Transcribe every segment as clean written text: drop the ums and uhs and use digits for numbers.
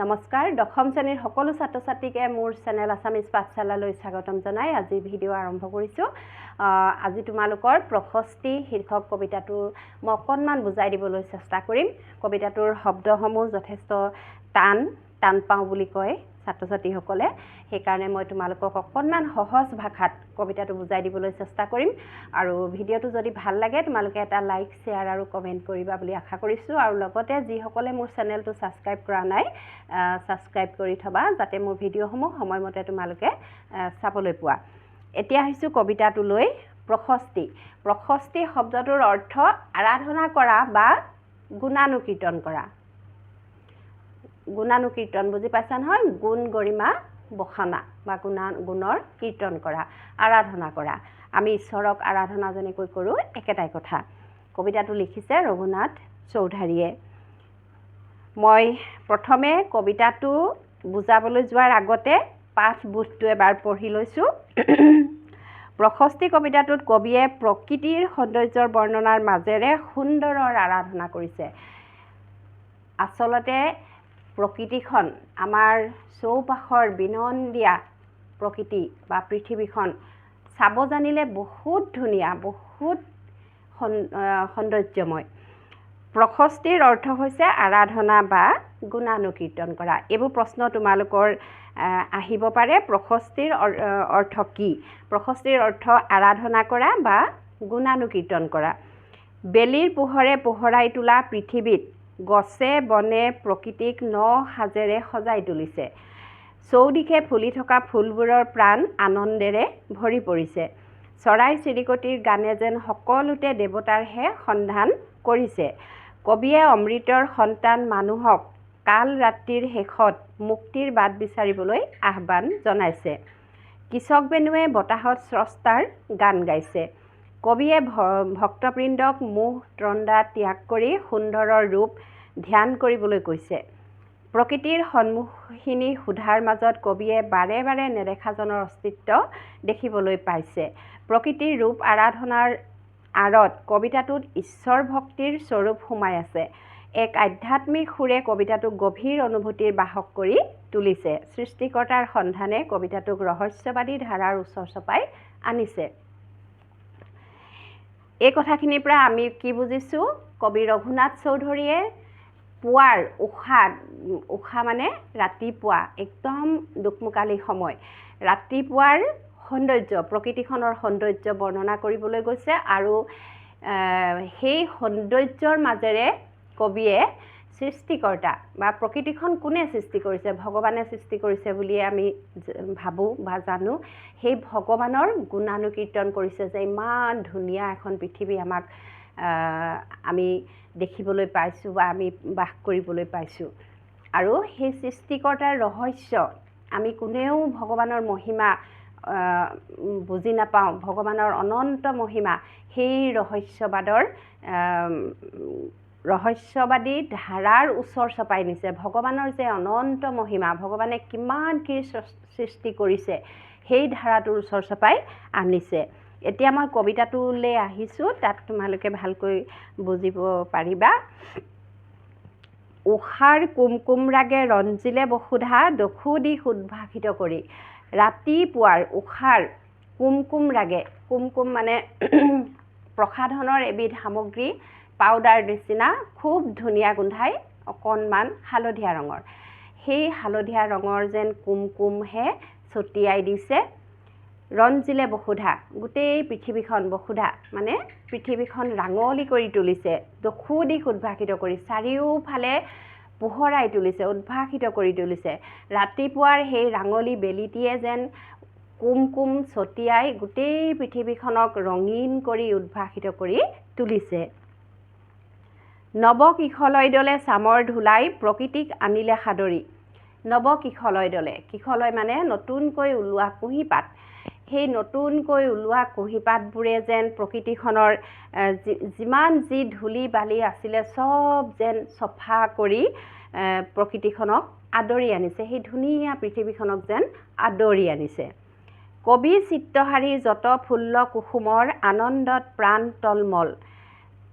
নমস্কাৰ দশম শ্ৰেণীৰ সকলো ছাত্ৰ ছাত্ৰীকে মোৰ চেনেল আছামিজ পাঠশালালৈ স্বাগতম জনাই আজি ভিডিঅ' আৰম্ভ কৰিছোঁ। আজি তোমালোকৰ প্ৰশস্তি শীৰ্ষক কবিতাটো মই অকণমান বুজাই দিবলৈ চেষ্টা কৰিম। কবিতাটোৰ শব্দসমূহ যথেষ্ট টান পাওঁ বুলি কয় ছাত্ৰ ছাত্ৰীসকলে, সেইকাৰণে মই তোমালোকক অকণমান সহজ ভাষাত কবিতাটো বুজাই দিবলৈ চেষ্টা কৰিম। আৰু ভিডিঅ'টো যদি ভাল লাগে তোমালোকে এটা লাইক শ্বেয়াৰ আৰু কমেণ্ট কৰিবা বুলি আশা কৰিছোঁ। আৰু লগতে যিসকলে মোৰ চেনেলটো ছাবস্ক্ৰাইব কৰা নাই ছাবস্ক্ৰাইব কৰি থবা, যাতে মোৰ ভিডিঅ'সমূহ সময়মতে তোমালোকে চাবলৈ পোৱা। এতিয়া আহিছোঁ কবিতাটোলৈ। প্ৰশস্তি শব্দটোৰ অৰ্থ আৰাধনা কৰা বা গুণানুকীৰ্তন কৰা। গুণানুকীৰ্তন বুজি পাইছা নহয়? গুণ গৰিমা বখানা বা গুণৰ কীৰ্তন কৰা, আৰাধনা কৰা। আমি ঈশ্বৰক আৰাধনা যেনেকৈ কৰোঁ একেটাই কথা। কবিতাটো লিখিছে ৰঘুনাথ চৌধাৰীয়ে। মই প্ৰথমে কবিতাটো বুজাবলৈ যোৱাৰ আগতে পাঠবোধটো এবাৰ পঢ়ি লৈছোঁ। প্ৰশস্তি কবিতাটোত কবিয়ে প্ৰকৃতিৰ সৌন্দৰ্যৰ বৰ্ণনাৰ মাজেৰে সুন্দৰৰ আৰাধনা কৰিছে। আচলতে প্ৰকৃতিখন, আমাৰ চৌপাশৰ বিনন্দীয়া প্ৰকৃতি বা পৃথিৱীখন চাব জানিলে বহুত ধুনীয়া, বহুত সৌন্দৰ্যময়। প্ৰশস্তিৰ অৰ্থ হৈছে আৰাধনা বা গুণানুকীৰ্তন কৰা। এইবোৰ প্ৰশ্ন তোমালোকৰ আহিব পাৰে। প্ৰশস্তিৰ অৰ্থ কি? প্ৰশস্তিৰ অৰ্থ আৰাধনা কৰা বা গুণানুকীৰ্তন কৰা। বেলিৰ পোহৰে পোহৰাই তোলা পৃথিৱীত গছে বনে প্ৰকৃতিক সাজেৰে সজাই তুলিছে। চৌদিশে ফুলি থকা ফুলবোৰৰ প্ৰাণ আনন্দেৰে ভৰি পৰিছে। চৰাই চিৰিকটিৰ গানে যেন সকলোতে দেৱতাৰহে সন্ধান কৰিছে। কবিয়ে অমৃতৰ সন্তান মানুহক কাল ৰাত্ৰিৰ শেষত মুক্তিৰ বাট বিচাৰিবলৈ আহ্বান জনাইছে। কৃষক বেনুৱে বতাহত স্ৰষ্টাৰ গান গাইছে। কবিয়ে ভক্তবৃন্দক মোহ তন্দ্ৰা ত্যাগ কৰি সুন্দৰৰ ৰূপ ধ্যান কৰিবলৈ কৈছে। প্ৰকৃতিৰ সন্মুখীনী সোধাৰ মাজত কবিয়ে বাৰে বাৰে নেদেখাজনৰ অস্তিত্ব দেখিবলৈ পাইছে। প্ৰকৃতিৰ ৰূপ আৰাধনাৰ আঁৰত কবিতাটোত ঈশ্বৰ ভক্তিৰ স্বৰূপ সোমাই আছে। এক আধ্যাত্মিক সুৰে কবিতাটোক গভীৰ অনুভূতিৰ বাহক কৰি তুলিছে। সৃষ্টিকৰ্তাৰ সন্ধানে কবিতাটোক ৰহস্যবাদী ধাৰাৰ ওচৰ চপাই আনিছে। এই কথাখিনিৰ পৰা আমি কি বুজিছোঁ? কবি ৰঘুনাথ চৌধুৰীয়ে পুৱাৰ উষা মানে ৰাতিপুৱা, একদম দুকমুকালি সময়, ৰাতিপুৱাৰ সৌন্দৰ্য, প্ৰকৃতিখনৰ সৌন্দৰ্য বৰ্ণনা কৰিবলৈ গৈছে। আৰু সেই সৌন্দৰ্যৰ মাজেৰে কবিয়ে সৃষ্টিকৰ্তা বা প্ৰকৃতিখন কোনে সৃষ্টি কৰিছে? ভগৱানে সৃষ্টি কৰিছে বুলিয়ে আমি ভাবোঁ বা জানো। সেই ভগৱানৰ গুণানুকীৰ্তন কৰিছে যে ইমান ধুনীয়া এখন পৃথিৱী আমি দেখিবলৈ পাইছোঁ বা আমি বাস কৰিবলৈ পাইছোঁ। আৰু সেই সৃষ্টিকৰ্তাৰ ৰহস্য আমি কোনেও ভগৱানৰ মহিমা বুজি নাপাওঁ। ভগৱানৰ অনন্ত মহিমা, সেই ৰহস্যবাদী ধাৰাৰ ওচৰ চপাই নিছে। ভগৱানৰ যে অনন্ত মহিমা, ভগৱানে কিমান কি সৃষ্টি কৰিছে, সেই ধাৰাটোৰ ওচৰ চপাই আনিছে। এতিয়া মই কবিতাটোলৈ আহিছোঁ, তাত তোমালোকে ভালকৈ বুজিব পাৰিবা। উষাৰ কুমকুম ৰাগে ৰঞ্জিলে বসুধা দখু দিশ উদ্ভাসিত কৰি। ৰাতিপুৱাৰ উষাৰ কুমকুম ৰাগে, কুমকুম মানে প্ৰসাধনৰ এবিধ সামগ্ৰী, পাউডাৰ নিচিনা, খুব ধুনীয়া গোন্ধাই, অকণমান হালধীয়া ৰঙৰ। সেই হালধীয়া ৰঙৰ যেন কুমকুমহে ছটিয়াই দিছে। ৰঞ্জিলে বসুধা, গোটেই পৃথিৱীখন, বসুধা মানে পৃথিৱীখন ৰাঙলী কৰি তুলিছে। দখু দিশ উদ্ভাসিত কৰি, চাৰিওফালে পোহৰাই তুলিছে, উদ্ভাসিত কৰি তুলিছে। ৰাতিপুৱাৰ সেই ৰাঙলী বেলিটিয়ে যেন কুমকুম ছটিয়াই গোটেই পৃথিৱীখনক ৰঙীন কৰি উদ্ভাসিত কৰি তুলিছে। নৱ কিশলয় দলে চামৰ ধুলাই প্ৰকৃতিক আনিলে সাদৰি। নৱ কিশলয় দলে, কিশলয় মানে নতুনকৈ ওলোৱা কুঁহিপাত। সেই নতুনকৈ ওলোৱা কুঁহিপাতবোৰে যেন প্ৰকৃতিখনৰ যিমান যি ধূলি বালি আছিলে চব যেন চফা কৰি প্ৰকৃতিখনক আদৰি আনিছে। সেই ধুনীয়া পৃথিৱীখনক যেন আদৰি আনিছে। কবি চিত্তহাৰী যত ফুল্ল কুসুমৰ আনন্দত প্ৰাণ তলমল।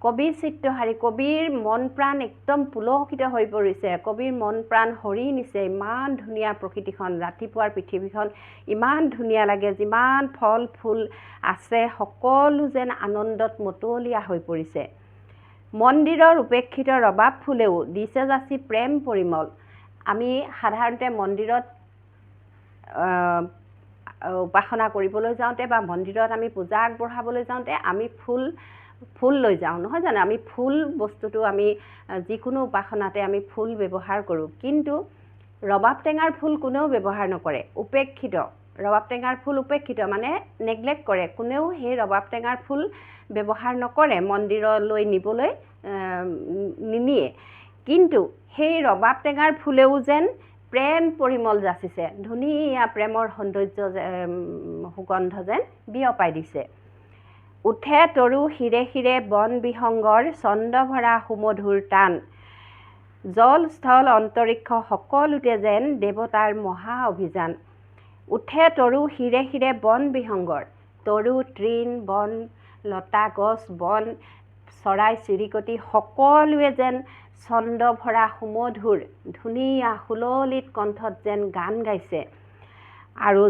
কবিৰ চিত্ৰহাৰী, কবিৰ মন প্ৰাণ একদম পুলকিত হৈ পৰিছে, কবিৰ মন প্ৰাণ হৰি নিছে। ইমান ধুনীয়া প্ৰকৃতিখন, ৰাতিপুৱাৰ পৃথিৱীখন ইমান ধুনীয়া লাগে, যিমান ফল ফুল আছে সকলো যেন আনন্দত মতলীয়া হৈ পৰিছে। মন্দিৰৰ উপেক্ষিত ৰবাব ফুলেও দিছে যাচি প্ৰেম পৰিমল। আমি সাধাৰণতে মন্দিৰত উপাসনা কৰিবলৈ যাওঁতে বা মন্দিৰত আমি পূজা আগবঢ়াবলৈ যাওঁতে আমি ফুল লৈ যাওঁ, নহয় জানো? আমি ফুল বস্তুটো আমি যিকোনো উপাসনাতে আমি ফুল ব্যৱহাৰ কৰোঁ, কিন্তু ৰবাব টেঙাৰ ফুল কোনেও ব্যৱহাৰ নকৰে, উপেক্ষিত। ৰবাব টেঙাৰ ফুল উপেক্ষিত মানে নেগলেক্ট কৰে, কোনেও সেই ৰবাব টেঙাৰ ফুল ব্যৱহাৰ নকৰে, মন্দিৰলৈ নিবলৈ নিনিয়ে। কিন্তু সেই ৰবাব টেঙাৰ ফুলেও যেন প্ৰেম পৰিমল যাচিছে, ধুনীয়া প্ৰেমৰ সৌন্দৰ্য সুগন্ধ যেন বিয়পাই দিছে। উঠে তৰু শিৰে শিৰে বন বিহংগৰ ছন্দভৰা সুমধুৰ টান। জল স্থল অন্তৰিক্ষ সকলোতে যেন দেৱতাৰ মহা অভিযান। উঠে তৰু শিৰে শিৰে বন বিহংগৰ, তৰু তৃণ বন লতা গছ বন চৰাই চিৰিকটি সকলোৱে যেন ছন্দভৰা সুমধুৰ ধুনীয়া সুললিত কণ্ঠত যেন গান গাইছে। আৰু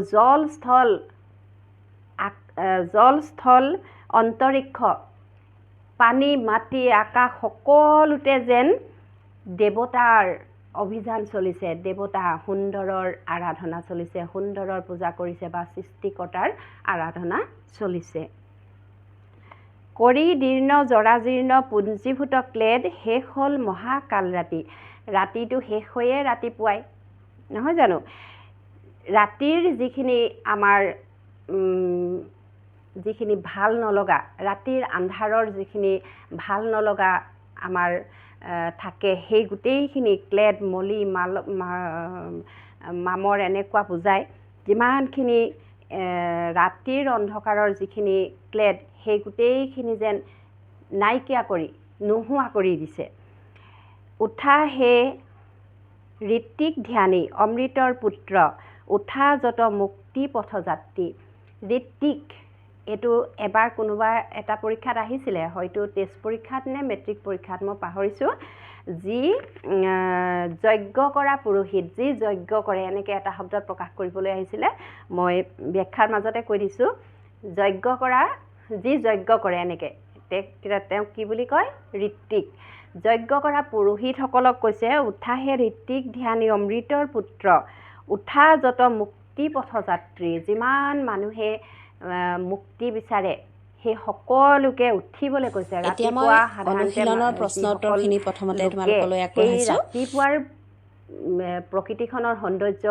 জল স্থল অন্তৰিক্ষ, পানী মাটি আকাশ সকলোতে যেন দেৱতাৰ অভিযান চলিছে, দেৱতা সুন্দৰৰ আৰাধনা চলিছে, সুন্দৰৰ পূজা কৰিছে বা সৃষ্টিকৰ্তাৰ আৰাধনা চলিছে। কৰি দীৰ্ণ জৰাজীৰ্ণ পুঞ্জীভূত ক্লেদ শেষ হ'ল মহাকাল ৰাতি। ৰাতিটো শেষ হৈয়ে ৰাতিপুৱাই, নহয় জানো? ৰাতিৰ যিখিনি আমাৰ যিখিনি ভাল নলগা, ৰাতিৰ আন্ধাৰৰ যিখিনি ভাল নলগা আমাৰ থাকে, সেই গোটেইখিনি ক্লেদ মলি মামৰ এনেকুৱা বুজায়, যিমানখিনি ৰাতিৰ অন্ধকাৰৰ যিখিনি ক্লেদ সেই গোটেইখিনি যেন নাইকিয়া কৰি নোহোৱা কৰি দিছে। উঠা হে ঋত্বিক ধ্যানী অমৃতৰ পুত্ৰ, উঠা যত মুক্তি পথযাত্ৰী। ঋত্বিক এইটো এবাৰ কোনোবা এটা পৰীক্ষাত আহিছিলে, হয়তো টেষ্ট পৰীক্ষাত নে মেট্ৰিক পৰীক্ষাত, মই পাহৰিছোঁ। যি যজ্ঞ কৰা পুৰোহিত, যি যজ্ঞ কৰে, এনেকৈ এটা শব্দত প্ৰকাশ কৰিবলৈ আহিছিলে। মই ব্যাখ্যাৰ মাজতে কৈ দিছোঁ, যজ্ঞ কৰা, যি যজ্ঞ কৰে, এনেকৈ তেওঁক কি বুলি কয়? ঋত্বিক। যজ্ঞ কৰা পুৰোহিতসকলক কৈছে, উঠা হে ঋত্বিক ধ্যানী অমৃতৰ পুত্ৰ, উঠা যত মুক্তি পথযাত্ৰী। যিমান মানুহে মুক্তি বিচাৰে সেই সকলোকে উঠিবলৈ কৈছে। ৰাতিপুৱা ৰাতিপুৱাৰ প্ৰকৃতিখনৰ সৌন্দৰ্য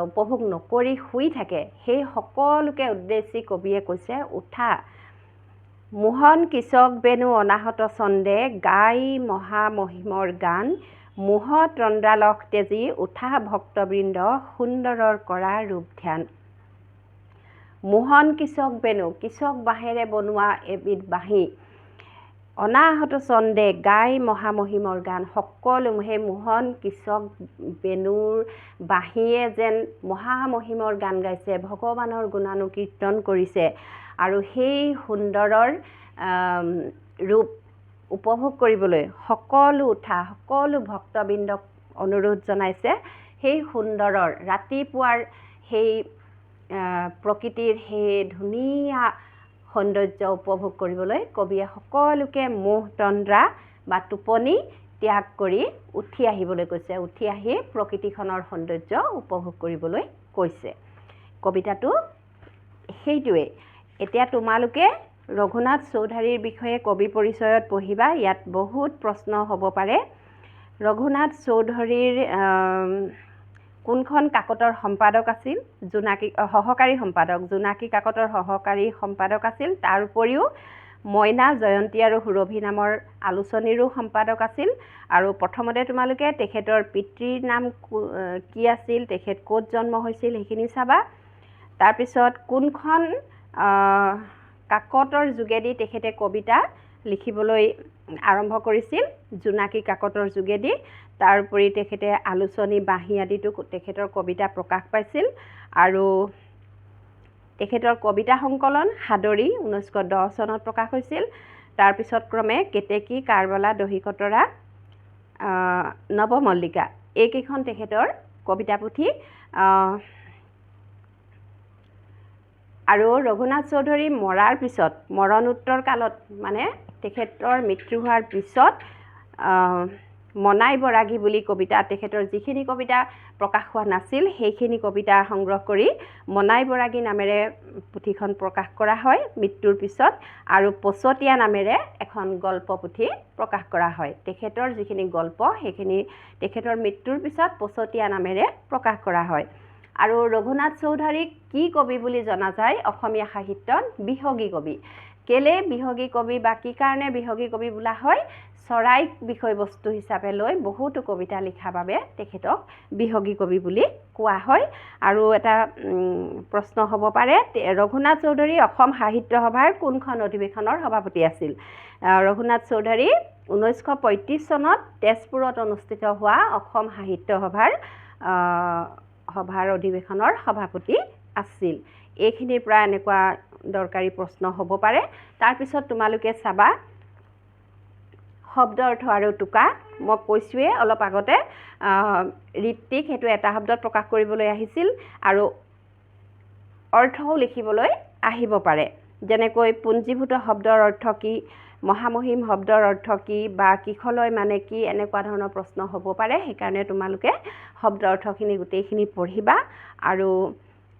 উপভোগ নকৰি শুই থাকে, সেই সকলোকে উদ্দেশ্যি কবিয়ে কৈছে, উঠা। মোহন কৃষক বেনু অনাহত ছন্দে গাই মহামহিমৰ গান। মোহ তন্দ্ৰালস তেজী উঠা ভক্তবৃন্দ সুন্দৰৰ কৰা ৰূপ ধ্যান। মোহন কৃষক বেনু, কৃষক বাঁহেৰে বনোৱা এবিধ বাঁহী। অনাহত ছন্দে গাই মহামহিমৰ গান। সকলো সেই মোহন কৃষক বেনুৰ বাঁহীয়ে যেন মহামহিমৰ গান গাইছে, ভগৱানৰ গুণানুকীৰ্তন কৰিছে। আৰু সেই সুন্দৰৰ ৰূপ উপভোগ কৰিবলৈ সকলো ভক্তবৃন্দক অনুৰোধ জনাইছে। সেই সুন্দৰৰ ৰাতিপুৱাৰ সেই প্ৰকৃতিৰ সেই ধুনীয়া সৌন্দৰ্য উপভোগ কৰিবলৈ কবিয়ে সকলোকে মোহ তন্দ্ৰা বা টোপনি ত্যাগ কৰি উঠি আহিবলৈ কৈছে, উঠি আহি প্ৰকৃতিখনৰ সৌন্দৰ্য উপভোগ কৰিবলৈ কৈছে। কবিতাটো সেইটোৱে। এতিয়া তোমালোকে ৰঘুনাথ চৌধুৰীৰ বিষয়ে কবি পৰিচয়ত পঢ়িবা, ইয়াত বহুত প্ৰশ্ন হ'ব পাৰে। ৰঘুনাথ চৌধুৰীৰ কোনখন কাকতৰ সম্পাদক আছিল? সহকাৰী সম্পাদক, জোনাকী কাকতৰ সহকাৰী সম্পাদক আছিল। তাৰ উপৰিও মইনা, জয়ন্তী আৰু সুৰভি নামৰ আলোচনীৰো সম্পাদক আছিল। আৰু প্ৰথমতে তোমালোকে তেখেতৰ পিতৃৰ নাম কি আছিল, তেখেত ক'ত জন্ম হৈছিল সেইখিনি চাবা। তাৰপিছত কোনখন কাকতৰ যোগেদি তেখেতে কবিতা লিখিবলৈ আৰম্ভ কৰিছিল? জোনাকী কাকতৰ যোগেদি। তাৰ উপৰি তেখেতে আলোচনী, বাঁহী আদিতো তেখেতৰ কবিতা প্ৰকাশ পাইছিল। আৰু তেখেতৰ কবিতা সংকলন সাদৰী 1910 চনত প্ৰকাশ হৈছিল। তাৰপিছত ক্ৰমে কেতেকী, কাৰবালা, দহি কতৰা, নৱমল্লিকা এইকেইখন তেখেতৰ কবিতা পুথি। আৰু ৰঘুনাথ চৌধুৰী মৰাৰ পিছত মৰণোত্তৰ কালত মানে তেখেতৰ মৃত্যু হোৱাৰ পিছত মনাই বৰাগী বুলি কবিতা তেখেতৰ যিখিনি কবিতা প্ৰকাশ হোৱা নাছিল সেইখিনি কবিতা সংগ্ৰহ কৰি মনাই বৰাগী নামেৰে পুথিখন প্ৰকাশ কৰা হয় মৃত্যুৰ পিছত। আৰু পছতীয়া নামেৰে এখন গল্প পুথি প্ৰকাশ কৰা হয়। তেখেতৰ যিখিনি গল্প সেইখিনি তেখেতৰ মৃত্যুৰ পিছত পছতীয়া নামেৰে প্ৰকাশ কৰা হয়। আৰু ৰঘুনাথ চৌধুৰীক কি কবি বুলি জনা যায় অসমীয়া সাহিত্যত? বিহগী কবি। কেলে বিহগী কবি বা কি কাৰণে বিহগী কবি বোলা হয়? চৰাইক বিষয়বস্তু হিচাপে লৈ বহুতো কবিতা লিখাৰ বাবে তেখেতক বিহগী কবি বুলি কোৱা হয়। আৰু এটা প্ৰশ্ন হ'ব পাৰে, ৰঘুনাথ চৌধুৰী অসম সাহিত্য সভাৰ কোনখন অধিৱেশনৰ সভাপতি আছিল? ৰঘুনাথ চৌধুৰী 1935 চনত তেজপুৰত অনুষ্ঠিত হোৱা অসম সাহিত্য সভাৰ অধিৱেশনৰ সভাপতি আছিল। এইখিনিৰ পৰা এনেকুৱা দৰকাৰী প্ৰশ্ন হ'ব পাৰে। তাৰপিছত তোমালোকে চাবা শব্দ অৰ্থ আৰু টোকা। মই কৈছোঁৱে অলপ আগতে ঋত্বিক সেইটো এটা শব্দত প্ৰকাশ কৰিবলৈ আহিছিল আৰু অৰ্থও লিখিবলৈ আহিব পাৰে। যেনেকৈ পুঞ্জীভূত শব্দৰ অৰ্থ কি, মহামহিম শব্দৰ অৰ্থ কি বা কিশলয় মানে কি, এনেকুৱা ধৰণৰ প্ৰশ্ন হ'ব পাৰে। সেইকাৰণে তোমালোকে শব্দ অৰ্থখিনি গোটেইখিনি পঢ়িবা। আৰু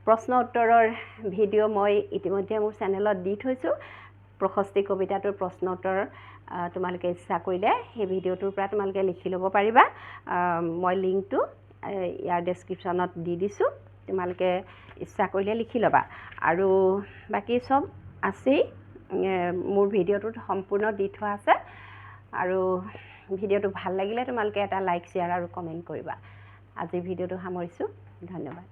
প্ৰশ্ন উত্তৰৰ ভিডিঅ' মই ইতিমধ্যে মোৰ চেনেলত দি থৈছোঁ। প্ৰশস্তি কবিতাটোৰ প্ৰশ্ন উত্তৰ তোমালোকে ইচ্ছা কৰিলে সেই ভিডিঅ'টোৰ পৰা তোমালোকে লিখি ল'ব পাৰিবা। মই লিংকটো ইয়াৰ ডেছক্ৰিপশ্যনত দি দিছোঁ, তোমালোকে ইচ্ছা কৰিলে লিখি ল'বা। আৰু বাকী চব আছেই, মোৰ ভিডিঅ'টোত সম্পূৰ্ণ দি থোৱা আছে। আৰু ভিডিঅ'টো ভাল লাগিলে তোমালোকে এটা লাইক, শ্বেয়াৰ আৰু কমেণ্ট কৰিবা। আজি ভিডিঅ'টো সামৰিছোঁ। ধন্যবাদ।